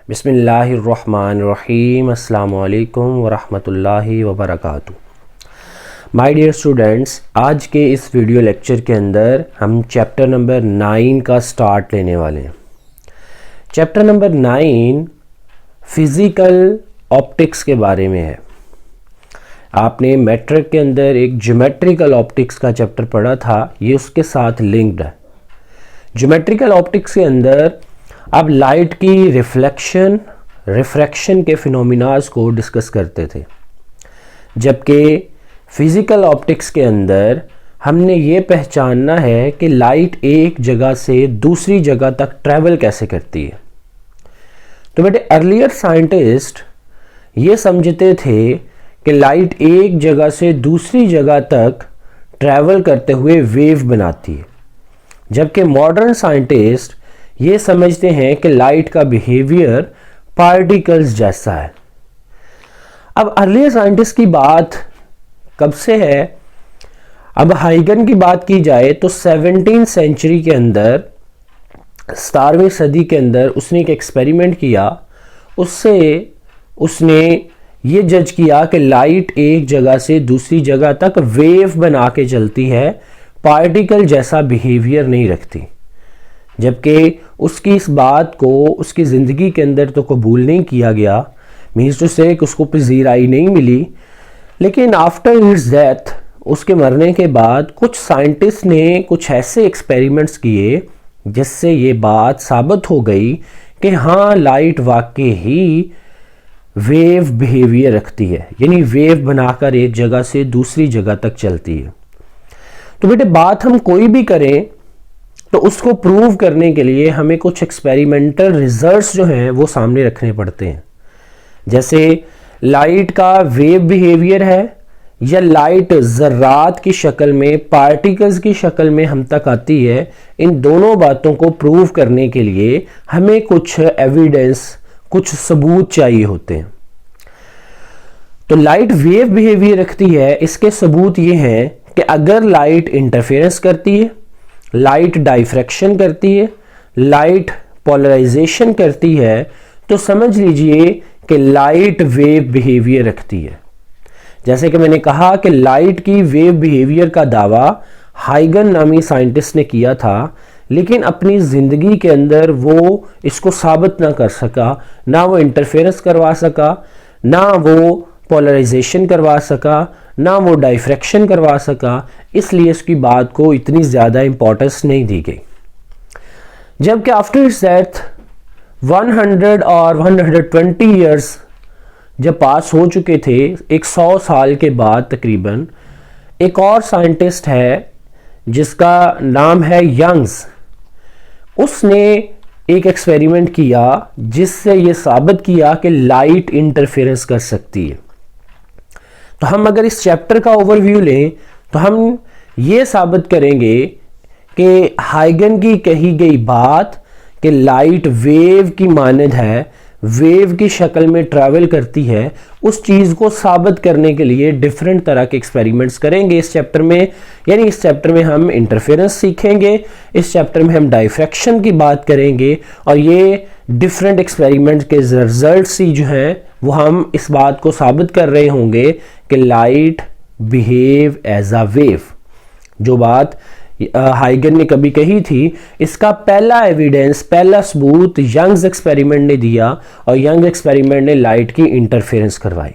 बिस्मिल्लाहिर्रहमानिर्रहीम अस्सलामु अलैकुम वरहमतुल्लाहि वबरकातुहू। माय डियर स्टूडेंट्स, आज के इस वीडियो लेक्चर के अंदर हम चैप्टर नंबर 9 का स्टार्ट लेने वाले हैं। चैप्टर नंबर 9 फिज़िकल ऑप्टिक्स के बारे में है। आपने मैट्रिक के अंदर एक ज्योमेट्रिकल ऑप्टिक्स का चैप्टर पढ़ा था, ये उसके साथ लिंक्ड है। ज्योमेट्रिकल ऑप्टिक्स के अंदर अब लाइट की रिफ्रैक्शन के फिनोमिनाज को डिस्कस करते थे, जबकि फिज़िकल ऑप्टिक्स के अंदर हमने ये पहचानना है कि लाइट एक जगह से दूसरी जगह तक ट्रैवल कैसे करती है। तो बेटे, अर्लियर साइंटिस्ट ये समझते थे कि लाइट एक जगह से दूसरी जगह तक ट्रैवल करते हुए वेव बनाती है, जबकि मॉडर्न साइंटिस्ट ये समझते हैं कि लाइट का बिहेवियर पार्टिकल्स जैसा है। अब अर्लियर साइंटिस्ट की बात कब से है? अब हाइगन की बात की जाए तो 17वीं सेंचुरी के अंदर, 17वीं सदी के अंदर उसने एक एक्सपेरिमेंट किया। उससे उसने ये जज किया कि लाइट एक जगह से दूसरी जगह तक वेव बना के चलती है, पार्टिकल जैसा बिहेवियर नहीं रखती। जबकि उसकी इस बात को उसकी ज़िंदगी के अंदर तो कबूल नहीं किया गया, मीन्स टू से कि उसको पजीराई नहीं मिली। लेकिन आफ्टर हिज डेथ, उसके मरने के बाद कुछ साइंटिस्ट ने कुछ ऐसे एक्सपेरिमेंट्स किए जिससे ये बात साबित हो गई कि हाँ, लाइट वाकई ही वेव बिहेवियर रखती है, यानी वेव बनाकर एक जगह से दूसरी जगह तक चलती है। तो बेटे, बात हम कोई भी करें तो उसको प्रूव करने के लिए हमें कुछ एक्सपेरिमेंटल रिजल्ट्स जो हैं वो सामने रखने पड़ते हैं। जैसे लाइट का वेव बिहेवियर है या लाइट ज़र्रात की शक्ल में, पार्टिकल्स की शक्ल में हम तक आती है, इन दोनों बातों को प्रूव करने के लिए हमें कुछ एविडेंस, कुछ सबूत चाहिए होते हैं। तो लाइट वेव बिहेवियर रखती है, इसके सबूत ये हैं कि अगर लाइट इंटरफेरेंस करती है, लाइट डाइफ्रैक्शन करती है, लाइट पोलराइजेशन करती है, तो समझ लीजिए कि लाइट वेव बिहेवियर रखती है। जैसे कि मैंने कहा कि लाइट की वेव बिहेवियर का दावा हाइगन नामी साइंटिस्ट ने किया था, लेकिन अपनी ज़िंदगी के अंदर वो इसको साबित ना कर सका, ना वो इंटरफेरेंस करवा सका, ना वो पोलराइजेशन करवा सका, ना वो डाइफ्रैक्शन करवा सका, इसलिए इसकी बात को इतनी ज़्यादा इम्पोर्टेंस नहीं दी गई। जबकि आफ्टर हिज डेथ 100 और 120 ईयर्स जब पास हो चुके थे, 100 साल के बाद तकरीबन, एक और साइंटिस्ट है जिसका नाम है यंग्स। उसने एक एक्सपेरिमेंट किया जिससे ये साबित किया कि लाइट इंटरफेरेंस कर सकती है। तो हम अगर इस चैप्टर का ओवरव्यू लें तो हम ये साबित करेंगे कि हाइगन की कही गई बात कि लाइट वेव की मानद है, वेव की शक्ल में ट्रैवल करती है, उस चीज़ को साबित करने के लिए डिफरेंट तरह के एक्सपेरिमेंट्स करेंगे इस चैप्टर में। यानी इस चैप्टर में हम इंटरफेरेंस सीखेंगे, इस चैप्टर में हम डाइफ्रैक्शन की बात करेंगे, और ये डिफरेंट एक्सपेरिमेंट के रिजल्ट्स ही जो हैं वो हम इस बात को साबित कर रहे होंगे कि light behave as a wave. जो बात हाइगन ने कभी कही थी, इसका पहला एविडेंस, पहला सबूत यंग्स एक्सपेरिमेंट ने दिया, और यंग एक्सपेरिमेंट ने लाइट की इंटरफेरेंस करवाई।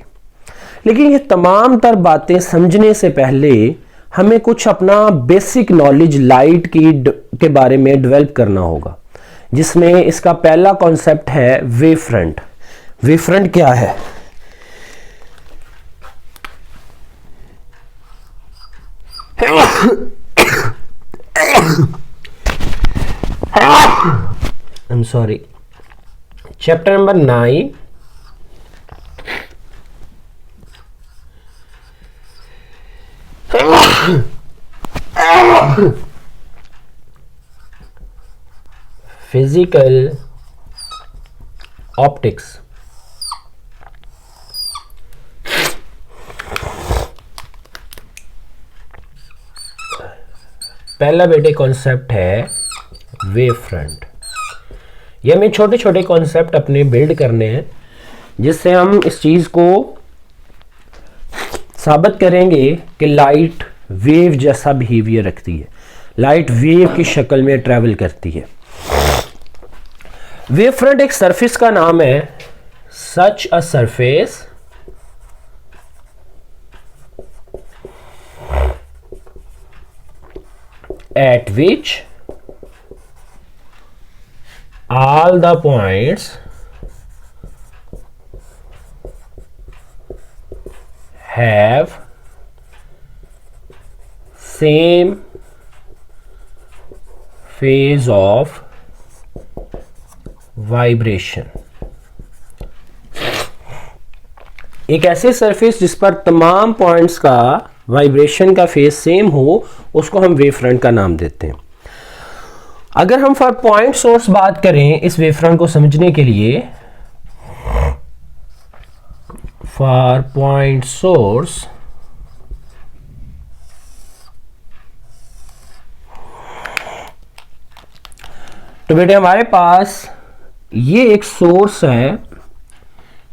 लेकिन ये तमाम तर बातें समझने से पहले हमें कुछ अपना बेसिक नॉलेज लाइट के बारे में डेवलप करना होगा, जिसमें इसका पहला कॉन्सेप्ट है वेव फ्रंट। वेव फ्रंट क्या है? I'm sorry. Chapter number 9. Physical optics. पहला बेटे कॉन्सेप्ट है वेव फ्रंट। ये हमें छोटे छोटे कॉन्सेप्ट अपने बिल्ड करने हैं जिससे हम इस चीज को साबित करेंगे कि लाइट वेव जैसा बिहेवियर रखती है, लाइट वेव की शक्ल में ट्रैवल करती है। वेव फ्रंट एक सरफेस का नाम है। Such a surface at which all the points have same phase of vibration। एक ऐसे सरफेस जिस पर तमाम पॉइंट्स का वाइब्रेशन का फेज सेम हो, उसको हम वेव फ्रंट का नाम देते हैं। अगर हम फॉर पॉइंट सोर्स बात करें इस वेव फ्रंट को समझने के लिए, फॉर पॉइंट सोर्स तो बेटे हमारे पास ये एक सोर्स है।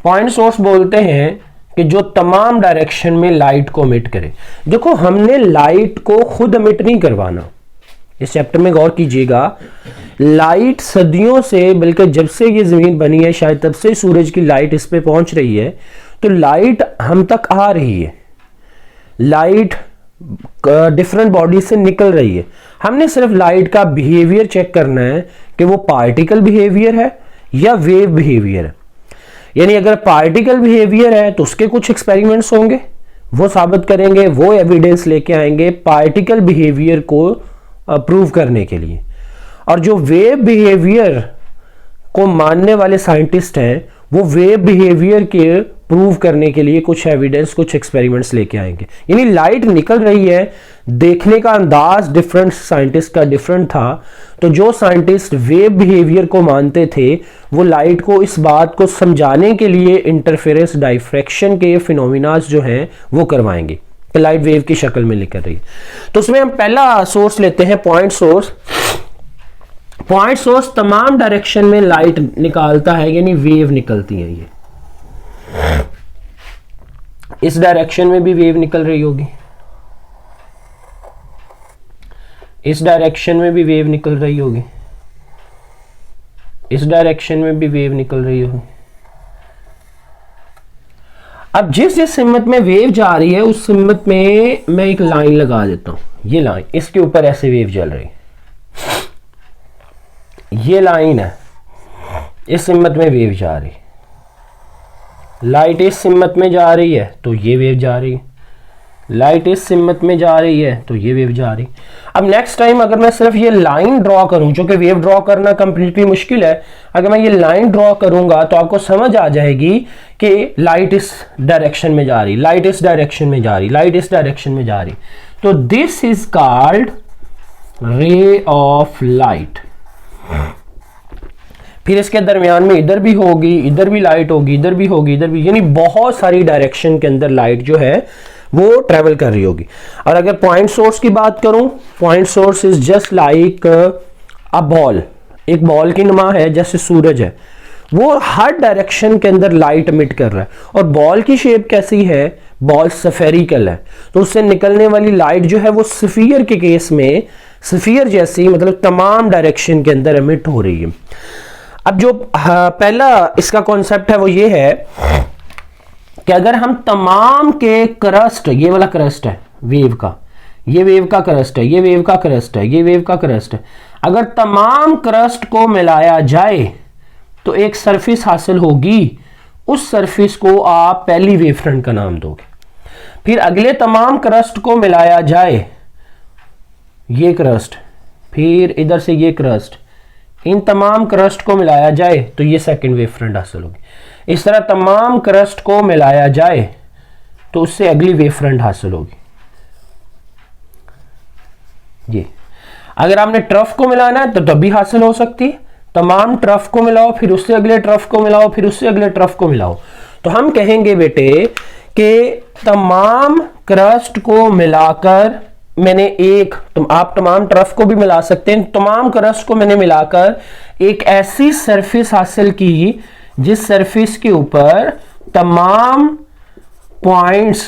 पॉइंट सोर्स बोलते हैं कि जो तमाम डायरेक्शन में लाइट को एमिट करे। देखो हमने लाइट को खुद एमिट नहीं करवाना, इस चैप्टर में गौर कीजिएगा। लाइट सदियों से, बल्कि जब से ये जमीन बनी है शायद तब से सूरज की लाइट इस पे पहुंच रही है, तो लाइट हम तक आ रही है, लाइट डिफरेंट बॉडी से निकल रही है। हमने सिर्फ लाइट का बिहेवियर चेक करना है कि वो पार्टिकल बिहेवियर है या वेव बिहेवियर है। यानी अगर पार्टिकल बिहेवियर है तो उसके कुछ एक्सपेरिमेंट्स होंगे, वो साबित करेंगे, वो एविडेंस लेके आएंगे पार्टिकल बिहेवियर को प्रूव करने के लिए। और जो वेव बिहेवियर को मानने वाले साइंटिस्ट हैं वो वेव बिहेवियर के प्रूव करने के लिए कुछ एविडेंस, कुछ एक्सपेरिमेंट्स लेके आएंगे। यानी लाइट निकल रही है, देखने का अंदाज डिफरेंट साइंटिस्ट का डिफरेंट था। तो जो साइंटिस्ट वेव बिहेवियर को मानते थे वो लाइट को इस बात को समझाने के लिए इंटरफेरेंस डाइफ्रैक्शन के फिनोमिनाज जो हैं वो करवाएंगे कि लाइट वेव की शक्ल में निकल रही है। तो उसमें हम पहला सोर्स लेते हैं पॉइंट सोर्स। पॉइंट सोर्स तमाम डायरेक्शन में लाइट निकालता है, यानी वेव निकलती है। ये इस डायरेक्शन में भी वेव निकल रही होगी, इस डायरेक्शन में भी वेव निकल रही होगी, इस डायरेक्शन में भी वेव निकल रही होगी। अब जिस जिस हिम्मत में वेव जा रही है उस हिम्मत में मैं एक लाइन लगा देता हूं। ये लाइन, इसके ऊपर ऐसे वेव चल रही, ये लाइन है, इस हिम्मत में वेव जा रही। लाइट इस हिम्मत में जा रही है तो ये वेव जा रही है, लाइट इस हिम्मत में जा रही है तो ये वेव जा रही। अब नेक्स्ट टाइम अगर मैं सिर्फ ये लाइन ड्रॉ करूं, जो कि वेव ड्रॉ करना कंप्लीटली मुश्किल है, अगर मैं ये लाइन ड्रॉ करूंगा तो आपको समझ आ जाएगी कि लाइट इस डायरेक्शन में जा रही, लाइट इस डायरेक्शन में जा रही, लाइट इस डायरेक्शन में जा रही। तो दिस इज कॉल्ड रे ऑफ लाइट। फिर इसके दरमियान में इधर भी होगी, इधर भी लाइट होगी, इधर भी होगी, इधर भी, यानी बहुत सारी डायरेक्शन के अंदर लाइट जो है वो ट्रेवल कर रही होगी। और अगर पॉइंट सोर्स की बात करूं, point source is just like a ball, एक बॉल की नुमा है जैसे सूरज है, वो हर डायरेक्शन के अंदर लाइट एमिट कर रहा है। और बॉल की शेप कैसी है, बॉल स्फेरिकल है, तो उससे निकलने वाली लाइट जो है वो स्फीयर के केस में स्फीयर जैसी, मतलब तमाम डायरेक्शन के अंदर एमिट हो रही है। अब जो पहला इसका कॉन्सेप्ट है वो ये है कि अगर हम तमाम के क्रस्ट, ये वाला क्रस्ट है वेव का, ये वेव का क्रस्ट है, ये वेव का क्रस्ट है, ये वेव का क्रस्ट है, अगर तमाम क्रस्ट को मिलाया जाए तो एक सरफेस हासिल होगी। उस सरफेस को आप पहली वेव फ्रंट का नाम दोगे। फिर अगले तमाम क्रस्ट को मिलाया जाए, ये क्रस्ट, फिर इधर से ये क्रस्ट, इन तमाम क्रस्ट को मिलाया जाए तो ये सेकंड वेव फ्रंट हासिल होगी। इस तरह तमाम क्रस्ट को मिलाया जाए तो उससे अगली वेव फ्रंट हासिल होगी। ये अगर आपने ट्रफ को मिलाना है तो तब भी हासिल हो सकती है। तमाम ट्रफ को मिलाओ, फिर उससे अगले ट्रफ को मिलाओ, फिर उससे अगले ट्रफ को मिलाओ, तो हम कहेंगे बेटे कि तमाम क्रस्ट को मिलाकर मैंने आप तमाम टर्फ को भी मिला सकते हैं, तमाम क्रस्ट को मैंने मिलाकर एक ऐसी सरफेस हासिल की जिस सरफेस के ऊपर तमाम पॉइंट्स,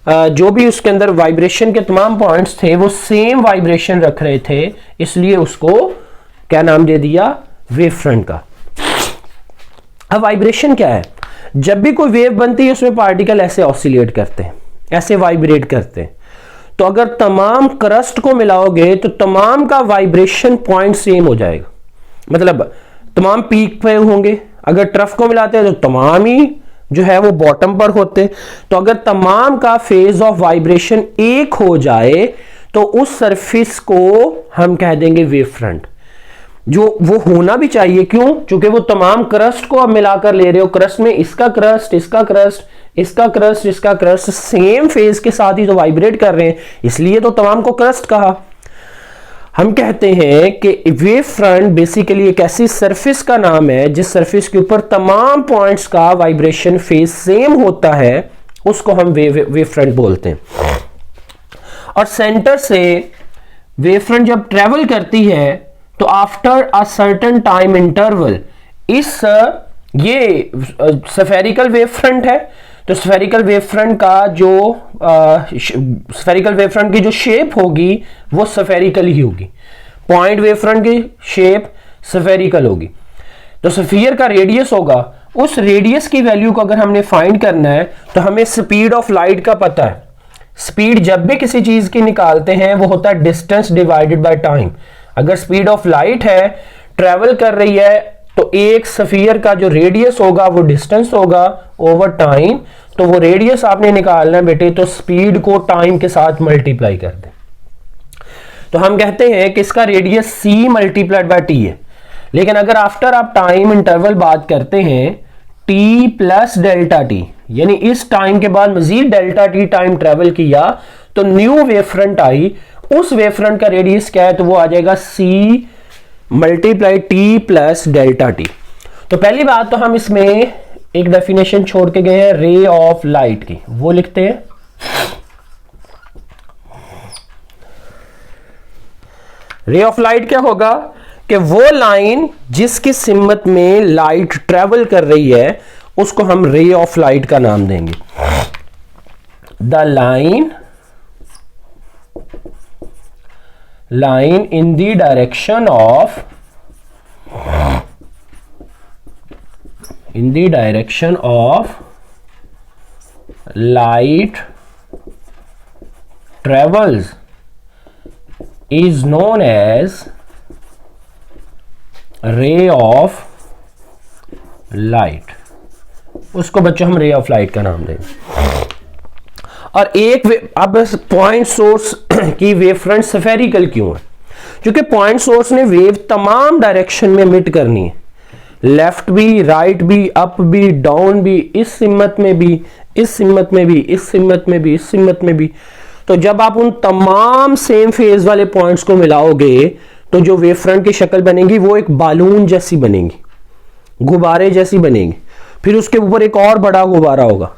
जो भी उसके अंदर वाइब्रेशन के तमाम पॉइंट्स थे वो सेम वाइब्रेशन रख रहे थे, इसलिए उसको क्या नाम दे दिया, वेव फ्रंट का। अब वाइब्रेशन क्या है, जब भी कोई वेव बनती है उसमें पार्टिकल ऐसे ऑसिलेट करते हैं, ऐसे वाइब्रेट करते हैं। तो अगर तमाम क्रस्ट को मिलाओगे तो तमाम का वाइब्रेशन पॉइंट सेम हो जाएगा, मतलब तमाम पीक पे होंगे। अगर ट्रफ को मिलाते हैं तो तमाम ही जो है वो बॉटम पर होते हैं। तो अगर तमाम का फेज ऑफ वाइब्रेशन एक हो जाए तो उस सरफेस को हम कह देंगे वेव फ्रंट, जो वो होना भी चाहिए। क्यों? क्योंकि वो तमाम क्रस्ट को आप मिलाकर ले रहे हो, क्रस्ट में इसका क्रस्ट, इसका क्रस्ट, इसका क्रस्ट, इसका क्रस्ट सेम फेज के साथ ही तो वाइब्रेट कर रहे हैं, इसलिए तो तमाम को क्रस्ट कहा। हम कहते हैं कि वेव फ्रंट बेसिकली एक ऐसी सरफेस का नाम है जिस सरफेस के ऊपर तमाम पॉइंट्स का वाइब्रेशन फेज सेम होता है, उसको हम वेव फ्रंट बोलते हैं। और सेंटर से वेव फ्रंट जब ट्रेवल करती है तो after a certain time interval, ये स्फेरिकल वेव फ्रंट है, तो स्फेरिकल वेव फ्रंट का जो स्फेरिकल वेव फ्रंट की जो शेप होगी वो स्फेरिकल ही होगी। पॉइंट वेव फ्रंट की शेप स्फेरिकल होगी। तो स्फीयर का रेडियस होगा, उस रेडियस की वैल्यू को अगर हमने फाइंड करना है तो हमें स्पीड ऑफ लाइट का पता है। स्पीड जब भी किसी चीज की निकालते हैं वो होता है डिस्टेंस डिवाइडेड बाय टाइम। अगर स्पीड ऑफ लाइट है, ट्रेवल कर रही है, तो एक स्फीयर का जो रेडियस होगा वो डिस्टेंस होगा ओवर टाइम। तो वो रेडियस आपने निकालना है बेटे, तो स्पीड को टाइम के साथ मल्टीप्लाई कर दें। तो हम कहते हैं कि इसका radius c multiplied by T है। लेकिन अगर आफ्टर आप टाइम इंटरवल बात करते हैं t प्लस डेल्टा टी, यानी इस टाइम के बाद मजीद डेल्टा टी टाइम ट्रेवल किया तो न्यू वेव फ्रंट आई, उस वेव फ्रंट का रेडियस क्या है, तो वो आ जाएगा c multiply T plus delta T. तो पहली बात तो हम इसमें एक डेफिनेशन छोड़ के गए हैं रे ऑफ लाइट की, वो लिखते हैं। रे ऑफ लाइट क्या होगा कि वो लाइन जिसकी सिमत में लाइट ट्रेवल कर रही है उसको हम रे ऑफ लाइट का नाम देंगे। The line in the direction of light travels is known as ray of light। उसको बच्चों हम रे ऑफ लाइट का नाम देंगे। और अब पॉइंट सोर्स की वेव फ्रंट स्फेरिकल क्यों है? क्योंकि पॉइंट सोर्स ने वेव तमाम डायरेक्शन में एमिट करनी है, लेफ्ट भी, राइट भी, अप भी, डाउन भी, इस सिमत में भी, इस सिमत में भी, इस सिमत में भी, इस सिमत में भी। तो जब आप उन तमाम सेम फेज वाले पॉइंट्स को मिलाओगे तो जो वेव फ्रंट की शक्ल बनेगी वो एक बालून जैसी बनेगी, गुब्बारे जैसी बनेगी। फिर उसके ऊपर एक और बड़ा गुब्बारा होगा,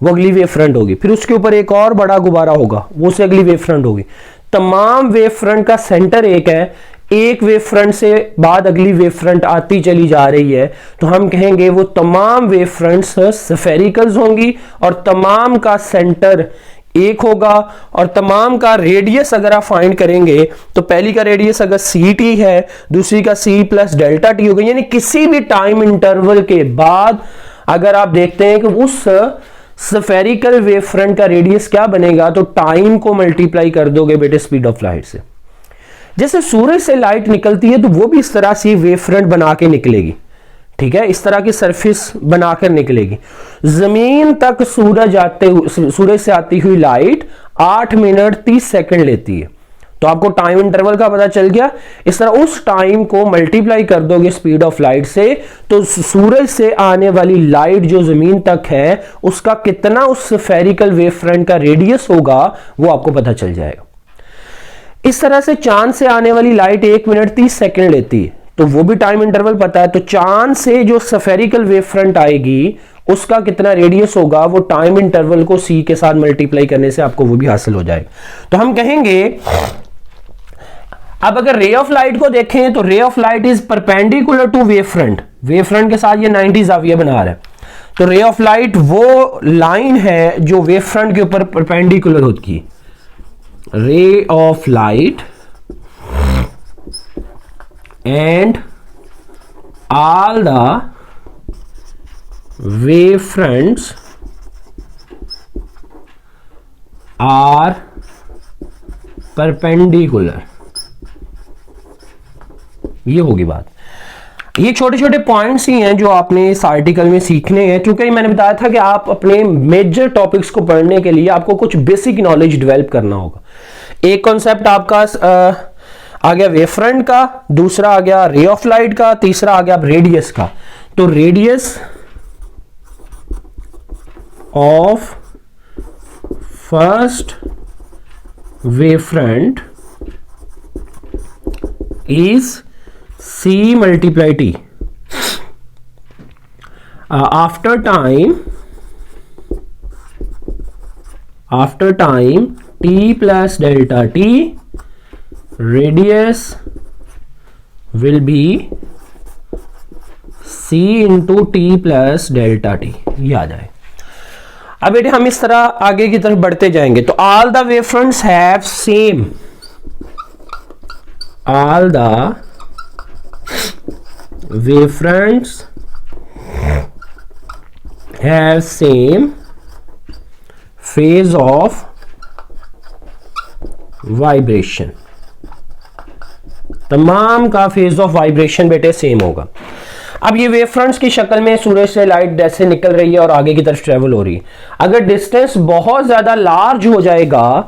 वो अगली वेव फ्रंट होगी। फिर उसके ऊपर एक और बड़ा गुब्बारा होगा, वो से अगली वेव फ्रंट होगी। तमाम वेव फ्रंट का सेंटर एक है, एक वेव फ्रंट से बाद अगली वेव फ्रंट आती चली जा रही है, तो हम कहेंगे वो तमाम वेव फ्रंट्स स्फेरिकल्स होंगी और तमाम का सेंटर एक होगा। और तमाम का रेडियस अगर आप फाइंड करेंगे तो पहली का रेडियस अगर सी टी है, दूसरी का सी प्लस डेल्टा टी होगा। यानी किसी भी टाइम इंटरवल के बाद अगर आप देखते हैं कि उस स्फेरिकल वेव फ्रंट का रेडियस क्या बनेगा, तो टाइम को मल्टीप्लाई कर दोगे बेटे स्पीड ऑफ लाइट से। जैसे सूरज से लाइट निकलती है तो वो भी इस तरह से वेव फ्रंट बना के निकलेगी, ठीक है, इस तरह की सरफेस बनाकर निकलेगी। जमीन तक सूरज से आती हुई लाइट 8 मिनट 30 सेकंड लेती है। तो आपको टाइम इंटरवल का पता चल गया। इस तरह उस टाइम को मल्टीप्लाई कर दोगे स्पीड ऑफ लाइट से, तो सूरज से आने वाली लाइट जो जमीन तक है उसका कितना उस स्फेरिकल वेव फ्रंट का रेडियस होगा वो आपको पता चल जाएगा। इस तरह से चांद से आने वाली लाइट 1 मिनट 30 सेकंड लेती है, तो वो भी टाइम इंटरवल पता है। तो चांद से जो स्फेरिकल वेव फ्रंट आएगी उसका कितना रेडियस होगा वो टाइम इंटरवल को c के साथ मल्टीप्लाई करने से आपको वो भी हासिल हो जाएगा। तो हम कहेंगे अब अगर रे ऑफ लाइट को देखें तो ray of light is perpendicular to wave front, wave front के साथ ये 90 जाविया बना रहा है। तो रे ऑफ लाइट वो लाइन है जो वेव फ्रंट के ऊपर परपेंडिकुलर होती है। रे of light and all the wave fronts are perpendicular, ये होगी बात। ये छोटे छोटे पॉइंट्स ही हैं जो आपने इस आर्टिकल में सीखने हैं, क्योंकि मैंने बताया था कि आप अपने मेजर टॉपिक्स को पढ़ने के लिए आपको कुछ बेसिक नॉलेज डेवलप करना होगा। एक कॉन्सेप्ट आपका आ गया वेव फ्रंट का, दूसरा आ गया रे ऑफ लाइट का, तीसरा आ गया रेडियस का। तो radius of first wavefront is c multiply t. After time t plus delta t, radius will be c into t plus delta t। ये आ जाए। अब बेटे हम इस तरह आगे की तरफ बढ़ते जाएंगे। तो all the wave fronts have same, all the wave fronts have same phase of vibration. तमाम का फेज ऑफ वाइब्रेशन बेटे सेम होगा। अब ये वेव फ्रंट्स की शक्ल में सूरज से लाइट जैसे निकल रही है और आगे की तरफ ट्रेवल हो रही है। अगर डिस्टेंस बहुत ज्यादा लार्ज हो जाएगा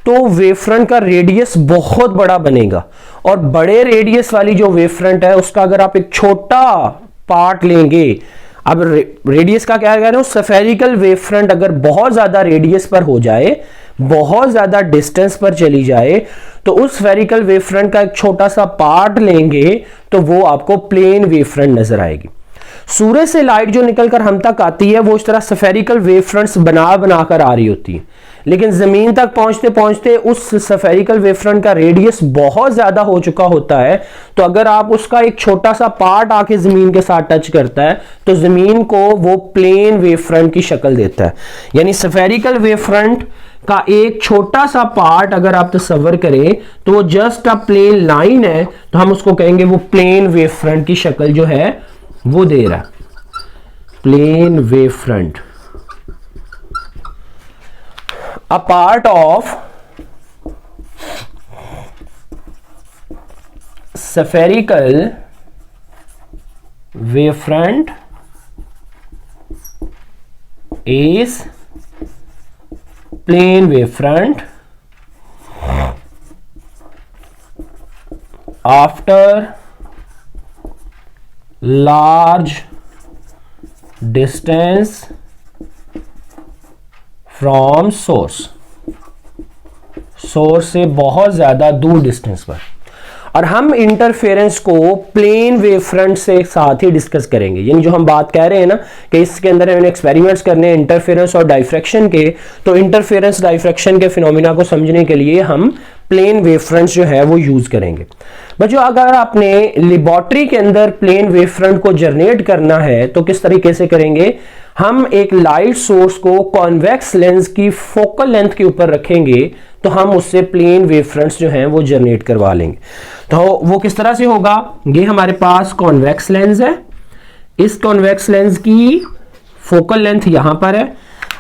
तो वेव फ्रंट का रेडियस बहुत बड़ा बनेगा, और बड़े रेडियस वाली जो वेव फ्रंट है उसका अगर आप एक छोटा पार्ट लेंगे, अब रेडियस का क्या कह रहे हो, स्फेरिकल वेव फ्रंट अगर बहुत ज्यादा रेडियस पर हो जाए, बहुत ज्यादा डिस्टेंस पर चली जाए, तो उस स्फेरिकल वेव फ्रंट का एक छोटा सा पार्ट लेंगे तो वो आपको प्लेन वेव फ्रंट नजर आएगी। सूरज से लाइट जो निकलकर हम तक आती है वो इस तरह स्फेरिकल वेव फ्रंट्स बनाकर आ रही होती है, लेकिन जमीन तक पहुंचते पहुंचते उस स्फेरिकल वेव फ्रंट का रेडियस बहुत ज्यादा हो चुका होता है। तो अगर आप उसका एक छोटा सा पार्ट आके जमीन के साथ टच करता है तो जमीन को वो प्लेन वेव फ्रंट की शक्ल देता है। यानी स्फेरिकल वेव फ्रंट का एक छोटा सा पार्ट अगर आप तस्वर करें तो वो जस्ट अ प्लेन लाइन है, तो हम उसको कहेंगे वो प्लेन वेव फ्रंट की शक्ल जो है वो दे रहा है, plane wave front. A part of spherical wave front is plane wave front after large distance from source, source से बहुत ज्यादा दूर डिस्टेंस पर। और हम इंटरफेरेंस को प्लेन वेव फ्रंट से साथ ही डिस्कस करेंगे। यानी जो हम बात कह रहे हैं ना कि इसके अंदर हमें एक्सपेरिमेंट्स करने हैं इंटरफेरेंस और डाइफ्रैक्शन के, तो इंटरफेरेंस डाइफ्रैक्शन के फिनोमिना को समझने के लिए हम प्लेन वेव फ्रंट्स जो है वो यूज करेंगे। बच्चों अगर आपने लेबोरेटरी के अंदर प्लेन वेव फ्रंट को जनरेट करना है तो किस तरीके से करेंगे, हम एक लाइट सोर्स को कॉन्वेक्स लेंस की फोकल लेंथ के ऊपर रखेंगे तो हम उससे प्लेन वेव फ्रंट्स जो हैं वो जनरेट करवा लेंगे। तो वो किस तरह से होगा, ये हमारे पास कॉन्वेक्स लेंस है, इस कॉन्वेक्स लेंस की फोकल लेंथ यहां पर है।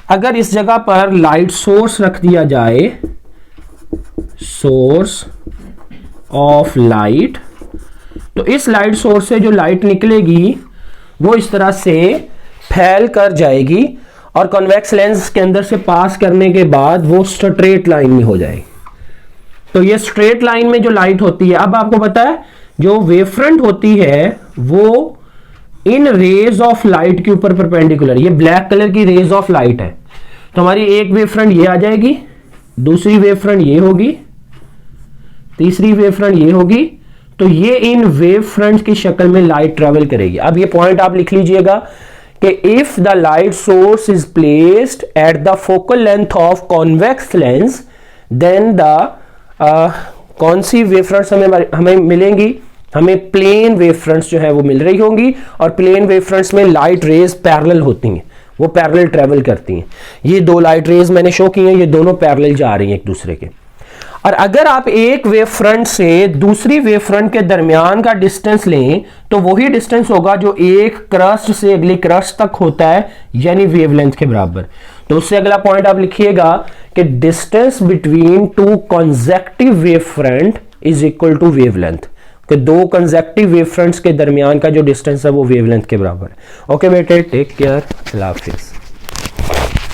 अगर इस जगह पर लाइट सोर्स रख दिया जाए, सोर्स ऑफ लाइट, तो इस लाइट सोर्स से जो लाइट निकलेगी वो इस तरह से फैल कर जाएगी और कॉन्वेक्स लेंस के अंदर से पास करने के बाद वो स्ट्रेट लाइन में हो जाएगी। तो ये स्ट्रेट लाइन में जो लाइट होती है, अब आपको पता है जो वेव फ्रंट होती है वो इन रेज ऑफ लाइट के ऊपर परपेंडिकुलर, ये ब्लैक कलर की रेज ऑफ लाइट है। तो हमारी एक वेव फ्रंट ये आ जाएगी, दूसरी वेव फ्रंट ये होगी, तीसरी वेव फ्रंट ये होगी। तो ये इन वेव फ्रंट की शक्ल में लाइट ट्रेवल करेगी। अब ये पॉइंट आप लिख लीजिएगा, कि if the light source is placed at the focal length of convex lens then the कौन सी वेव फ्रंट्स हमें मिलेंगी, हमें प्लेन वेव फ्रंट्स जो है वो मिल रही होंगी, और प्लेन वेव फ्रंट्स में लाइट रेज पैरेलल होती हैं, वो पैरेलल ट्रेवल करती हैं। ये दो लाइट रेज मैंने शो की हैं, ये दोनों पैरेलल जा रही हैं एक दूसरे के। और अगर आप एक वेव फ्रंट से दूसरी वेव फ्रंट के दरमियान का डिस्टेंस लें तो वही डिस्टेंस होगा जो एक क्रस्ट से अगली क्रस्ट तक होता है, यानी वेवलेंथ के बराबर। तो उससे अगला पॉइंट आप लिखिएगा कि distance between two consecutive wave front is equal to wavelength, कि दो कंसेक्टिव वेव फ्रंट्स के दरमियान का जो डिस्टेंस है वो वेवलेंथ के बराबर है। ओके बेटे, टेक केयर, अल्लाह हाफिज़।